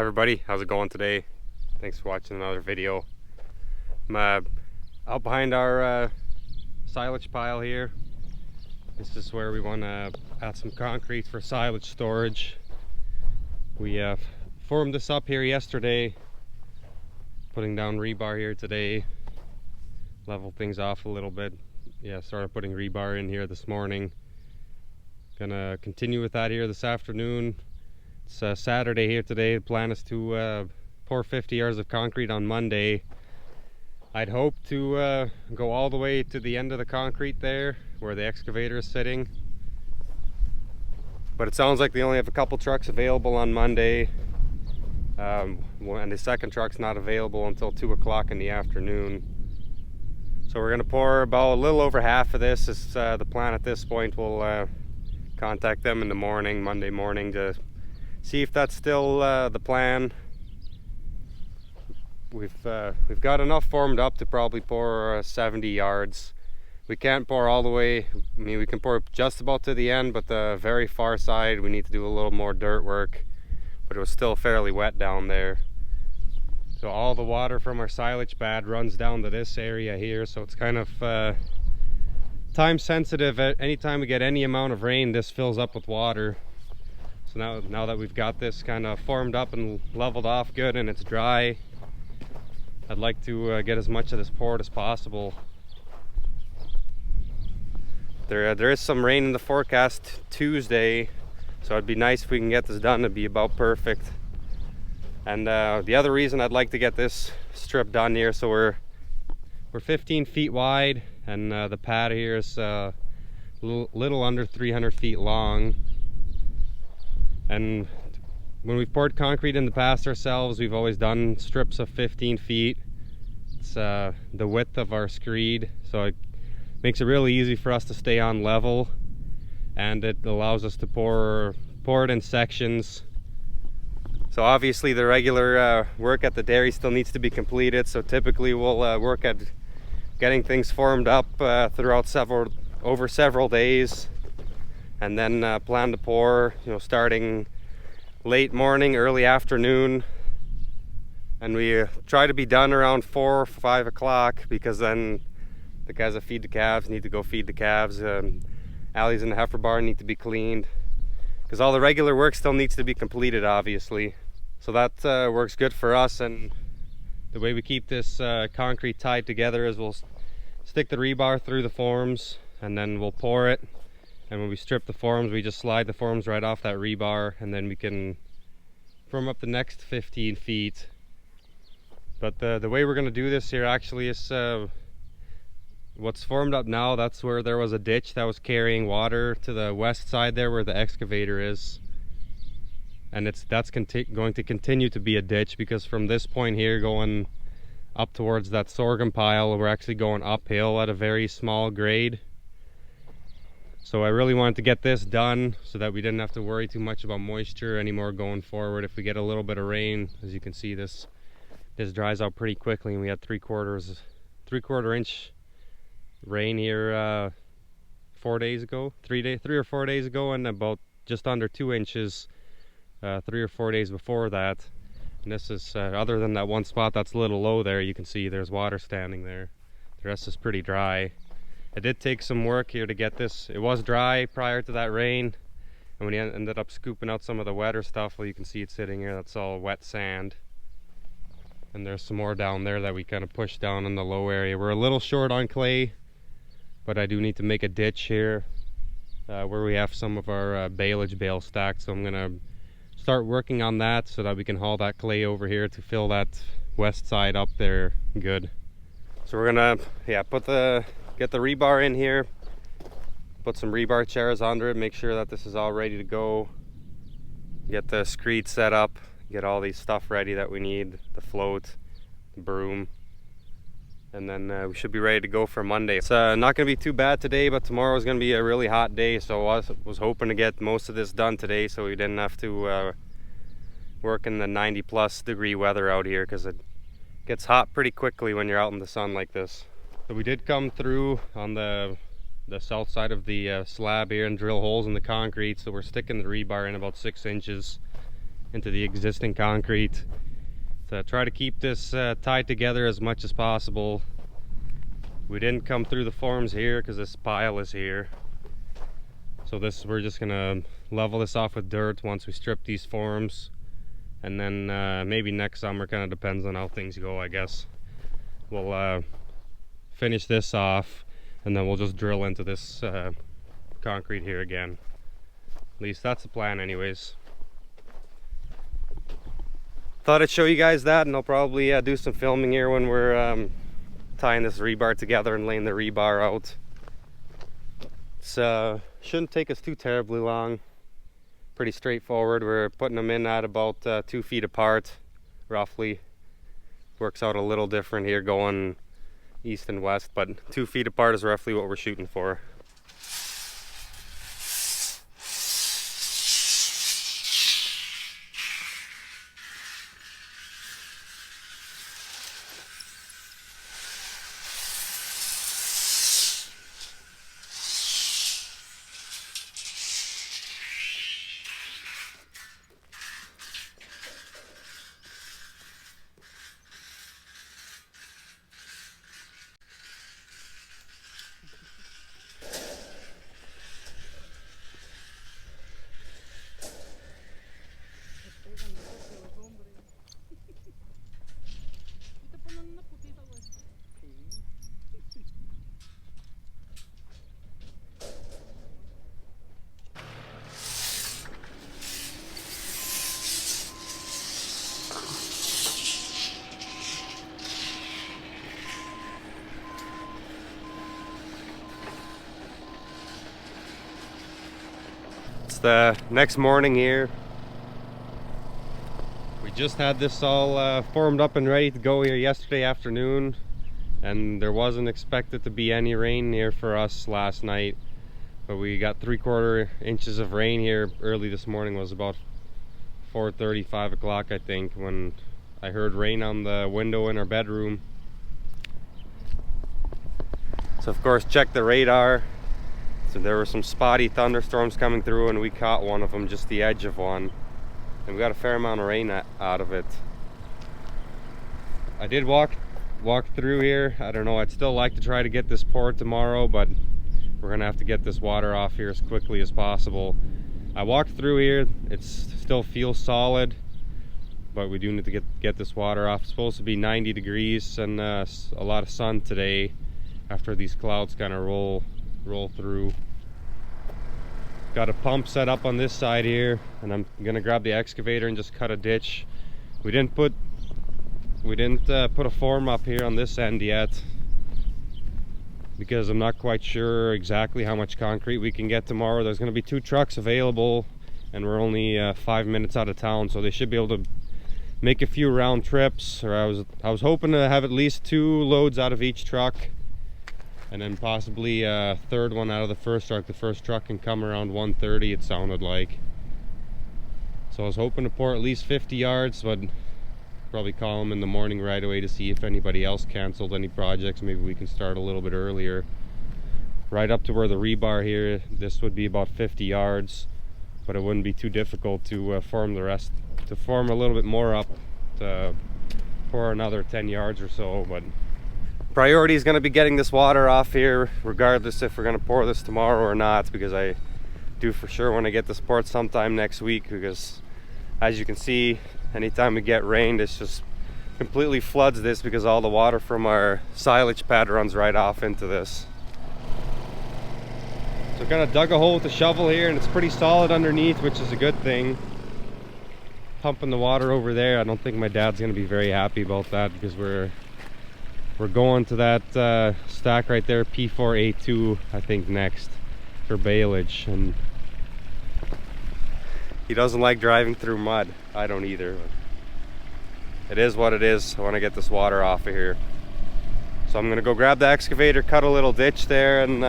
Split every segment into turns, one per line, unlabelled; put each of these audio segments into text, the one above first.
Hi everybody, how's it going today? Thanks for watching another video. I'm out behind our silage pile here. This is where we want to add some concrete for silage storage. We formed this up here yesterday, putting down rebar here today, leveled things off a little bit. Yeah, started putting rebar in here this morning. Gonna continue with that here this afternoon. It's Saturday here today. The plan is to pour 50 yards of concrete on Monday. I'd hope to go all the way to the end of the concrete there where the excavator is sitting, but it sounds like they only have a couple trucks available on Monday, and the second truck's not available until 2 o'clock in the afternoon. So we're going to pour about a little over half of this. Is the plan at this point. We'll contact them in the morning, Monday morning, to see if that's still the plan. We've got enough formed up to probably pour 70 yards. We can't pour all the way. I mean, we can pour just about to the end, but the very far side we need to do a little more dirt work. But it was still fairly wet down there. So all the water from our silage pad runs down to this area here, so it's kind of time sensitive. Anytime we get any amount of rain, this fills up with water. So now that we've got this kind of formed up and leveled off good and it's dry, I'd like to get as much of this poured as possible. There is some rain in the forecast Tuesday, so it'd be nice if we can get this done. It'd be about perfect. And the other reason I'd like to get this strip done here, so we're 15 feet wide, and the pad here is little under 300 feet long. And when we've poured concrete in the past ourselves, we've always done strips of 15 feet. It's the width of our screed, so it makes it really easy for us to stay on level, and it allows us to pour it in sections. So obviously the regular work at the dairy still needs to be completed, so typically we'll work at getting things formed up throughout over several days, and then plan to pour, starting late morning, early afternoon. And we try to be done around 4 or 5 o'clock, because then the guys that feed the calves need to go feed the calves. Alleys in the heifer barn need to be cleaned, because all the regular work still needs to be completed, obviously. So that works good for us. And the way we keep this concrete tied together is we'll stick the rebar through the forms, and then we'll pour it. And when we strip the forms, we just slide the forms right off that rebar, and then we can form up the next 15 feet. But the way we're going to do this here actually is what's formed up now. That's where there was a ditch that was carrying water to the west side there where the excavator is. And that's going to continue to be a ditch, because from this point here going up towards that sorghum pile, we're actually going uphill at a very small grade. So I really wanted to get this done so that we didn't have to worry too much about moisture anymore going forward. If we get a little bit of rain, as you can see, this dries out pretty quickly, and we had 3/4 inch rain here 4 days ago, 3 or 4 days ago, and about just under 2 inches 3 or 4 days before that. And this is other than that one spot that's a little low there, you can see there's water standing there. The rest is pretty dry. It did take some work here to get this. It was dry prior to that rain, and when you ended up scooping out some of the wetter stuff, well, you can see it sitting here, that's all wet sand. And there's some more down there that we kind of pushed down in the low area. We're a little short on clay, but I do need to make a ditch here where we have some of our baleage bale stacked, so I'm gonna start working on that so that we can haul that clay over here to fill that west side up there good. So we're gonna get the rebar in here, put some rebar chairs under it, make sure that this is all ready to go, get the screed set up, get all these stuff ready that we need, the float, the broom, and then we should be ready to go for Monday. It's not going to be too bad today, but tomorrow is going to be a really hot day, so I was hoping to get most of this done today so we didn't have to work in the 90+ degree weather out here, because it gets hot pretty quickly when you're out in the sun like this. So we did come through on the south side of the slab here and drill holes in the concrete, so we're sticking the rebar in about 6 inches. into the existing concrete to try to keep this tied together as much as possible. We didn't come through the forms here because this pile is here. So we're just gonna level this off with dirt once we strip these forms, and then maybe next summer, kind of depends on how things go, I guess. We'll finish this off, and then we'll just drill into this concrete here again. At least that's the plan anyways. Thought I'd show you guys that, and I'll probably do some filming here when we're tying this rebar together and laying the rebar out. It shouldn't take us too terribly long. Pretty straightforward. We're putting them in at about 2 feet apart, roughly. Works out a little different here going east and west, but 2 feet apart is roughly what we're shooting for. The next morning here. We just had this all formed up and ready to go here yesterday afternoon, and there wasn't expected to be any rain here for us last night, but we got 3/4 inches of rain here early this morning. It was about 4:30, 5 o'clock I think, when I heard rain on the window in our bedroom. So of course checked the radar. So there were some spotty thunderstorms coming through, and we caught one of them, just the edge of one, and we got a fair amount of rain out of it. I did walk through here. I don't know, I'd still like to try to get this poured tomorrow, but we're gonna have to get this water off here as quickly as possible. I walked through here, it still feels solid, but we do need to get this water off. It's supposed to be 90 degrees and a lot of sun today after these clouds kind of roll through. Got a pump set up on this side here, and I'm gonna grab the excavator and just cut a ditch. We didn't put a form up here on this end yet because I'm not quite sure exactly how much concrete we can get tomorrow. There's gonna be 2 trucks available, and we're only 5 minutes out of town, so they should be able to make a few round trips. Or I was hoping to have at least 2 loads out of each truck, and then possibly a third one out of the first truck. The first truck can come around 1:30, it sounded like. So I was hoping to pour at least 50 yards, but probably call them in the morning right away to see if anybody else canceled any projects. Maybe we can start a little bit earlier. Right up to where the rebar here, this would be about 50 yards, but it wouldn't be too difficult to form the rest, to form a little bit more up, to pour another 10 yards or so. But priority is going to be getting this water off here, regardless if we're going to pour this tomorrow or not, because I do for sure want to get this poured sometime next week, because as you can see, anytime we get rain, this just completely floods this, because all the water from our silage pad runs right off into this. So kind of dug a hole with the shovel here, and it's pretty solid underneath, which is a good thing. Pumping the water over there, I don't think my dad's going to be very happy about that, because we're going to that stack right there, P4A2, I think, next for baleage, and he doesn't like driving through mud. I don't either. It is what it is. I want to get this water off of here. So I'm gonna go grab the excavator, cut a little ditch there, and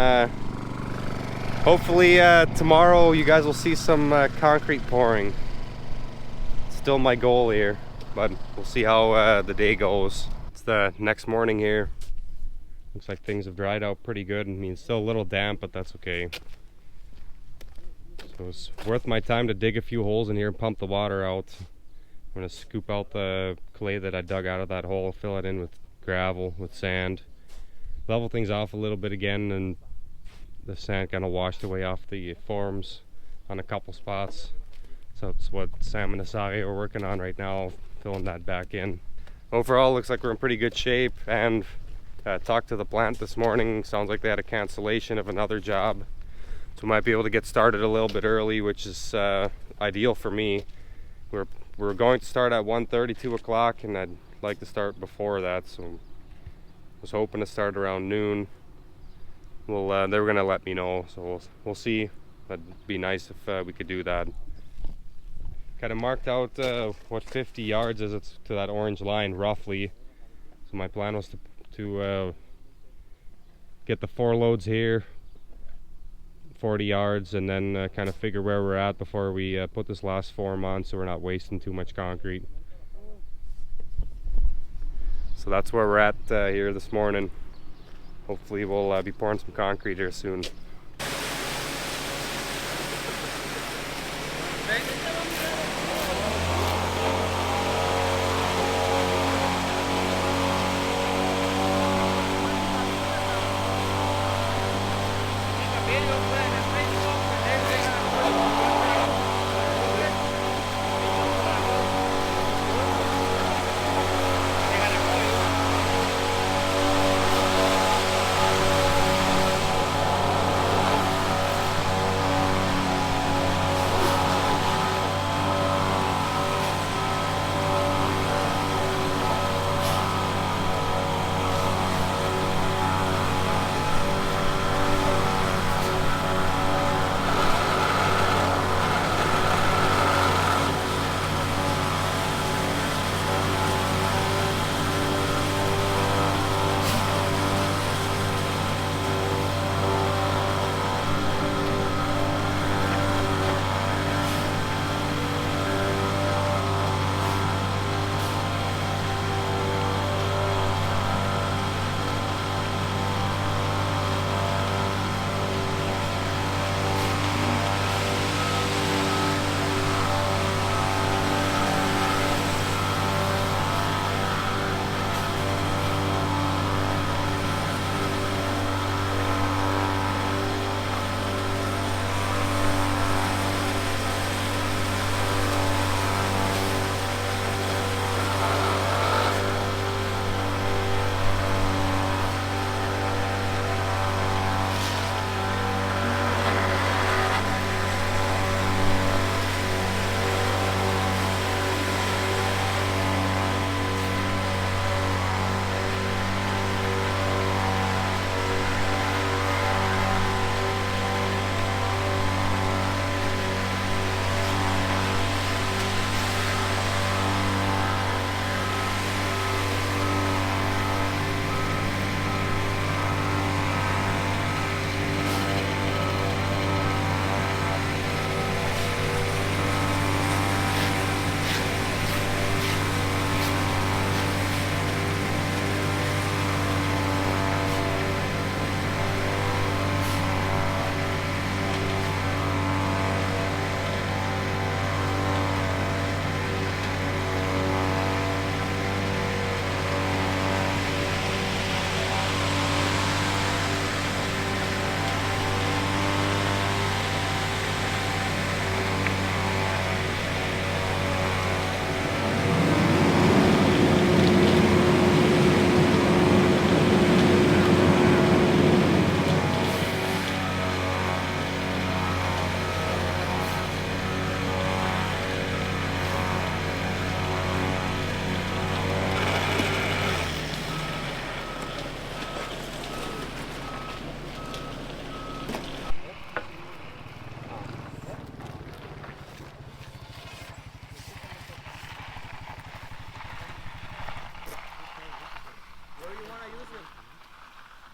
hopefully tomorrow you guys will see some concrete pouring. Still my goal here, but we'll see how the day goes. It's the next morning here. Looks like things have dried out pretty good. I mean, it's still a little damp, but that's okay. So it's worth my time to dig a few holes in here and pump the water out. I'm gonna scoop out the clay that I dug out of that hole, fill it in with gravel, with sand, level things off a little bit again, and the sand kind of washed away off the forms on a couple spots. So it's what Sam and Asari are working on right now, filling that back in. Overall, looks like we're in pretty good shape, and talked to the plant this morning. Sounds like they had a cancellation of another job, so we might be able to get started a little bit early, which is ideal for me. We're going to start at 1:30, 2 o'clock, and I'd like to start before that, so I was hoping to start around noon. Well, they were gonna let me know, so we'll see. That'd be nice if we could do that. Kind of marked out what 50 yards is it to that orange line roughly. So my plan was to get the 4 loads here, 40 yards, and then kind of figure where we're at before we put this last form on, so we're not wasting too much concrete. So that's where we're at here this morning. Hopefully we'll be pouring some concrete here soon.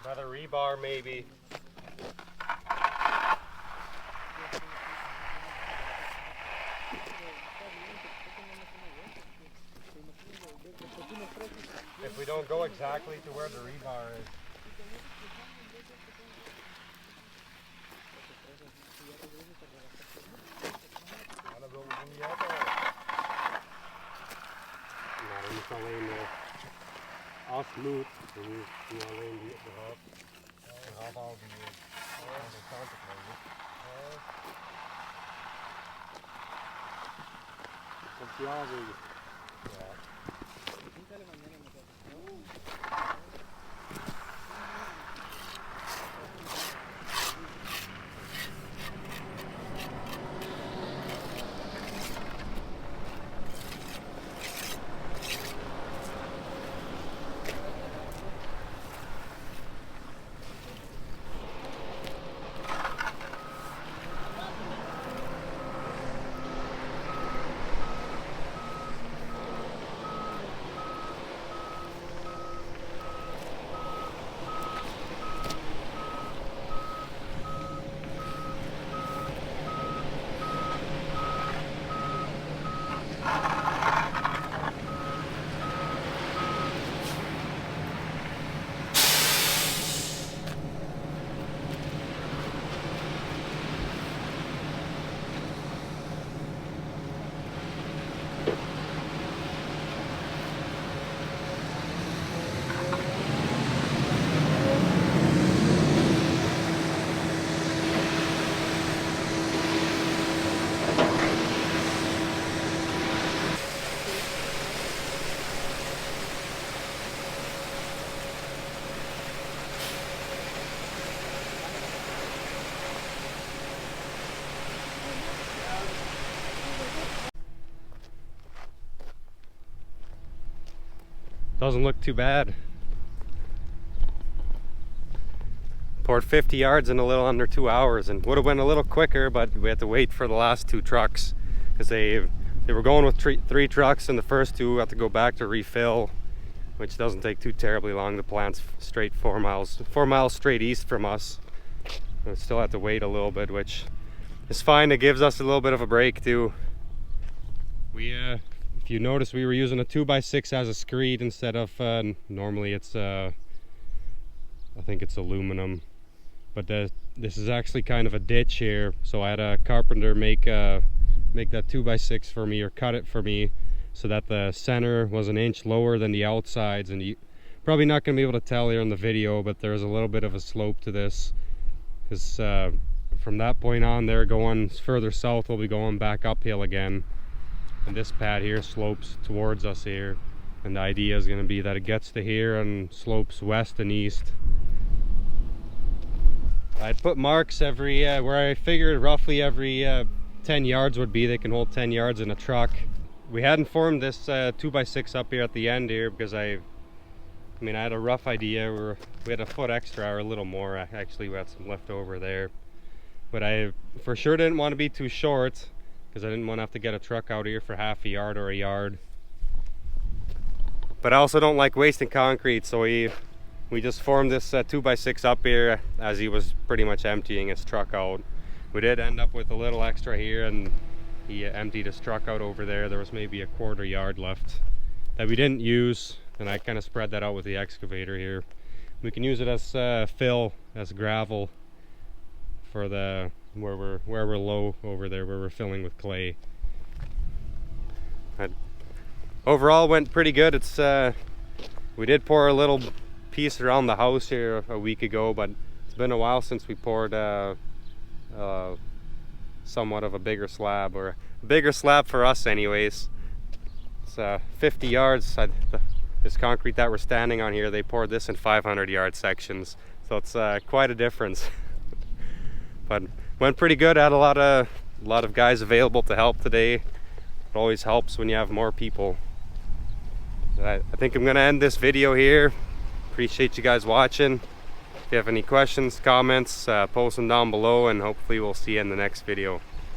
Another rebar maybe. If we don't go exactly to where the rebar is. moet alleen afsmoot en nu alleen de hap. En half al die andere kanten krijgen. Komt die aan zo. Ja. Doesn't look too bad. Poured 50 yards in a little under 2 hours, and would have went a little quicker, but we had to wait for the last 2 trucks because they were going with three trucks, and the first 2 had to go back to refill, which doesn't take too terribly long. The plant's straight 4 miles straight east from us. We still have to wait a little bit, which is fine. It gives us a little bit of a break too. If you notice, we were using a 2x6 as a screed instead of normally it's I think it's aluminum, but this is actually kind of a ditch here, so I had a carpenter make that 2x6 for me, or cut it for me, so that the center was 1 inch lower than the outsides. And you probably not going to be able to tell here in the video, but there's a little bit of a slope to this, because from that point on there, going further south, we'll be going back uphill again. And this pad here slopes towards us here, and the idea is going to be that it gets to here and slopes west and east. I'd put marks every where I figured roughly every 10 yards would be. They can hold 10 yards in a truck. We hadn't formed this 2x6 up here at the end here because I had a rough idea. We had a foot extra or a little more. Actually, we had some left over there, but I for sure didn't want to be too short, because I didn't want to have to get a truck out here for half a yard or a yard. But I also don't like wasting concrete, so we just formed this 2x6 up here as he was pretty much emptying his truck out. We did end up with a little extra here, and he emptied his truck out over there. There was maybe a 1/4 yard left that we didn't use, and I kind of spread that out with the excavator here. We can use it as fill, as gravel for the where we're low over there, where we're filling with clay. But overall went pretty good. It's we did pour a little piece around the house here a week ago, but it's been a while since we poured somewhat of a bigger slab, or a bigger slab for us anyways. It's 50 yards. This concrete that we're standing on here, they poured this in 500 yard sections, so it's quite a difference. But went pretty good. Had a lot of guys available to help today. It always helps when you have more people. I think I'm gonna end this video here. Appreciate you guys watching. If you have any questions, comments, post them down below, and hopefully we'll see you in the next video.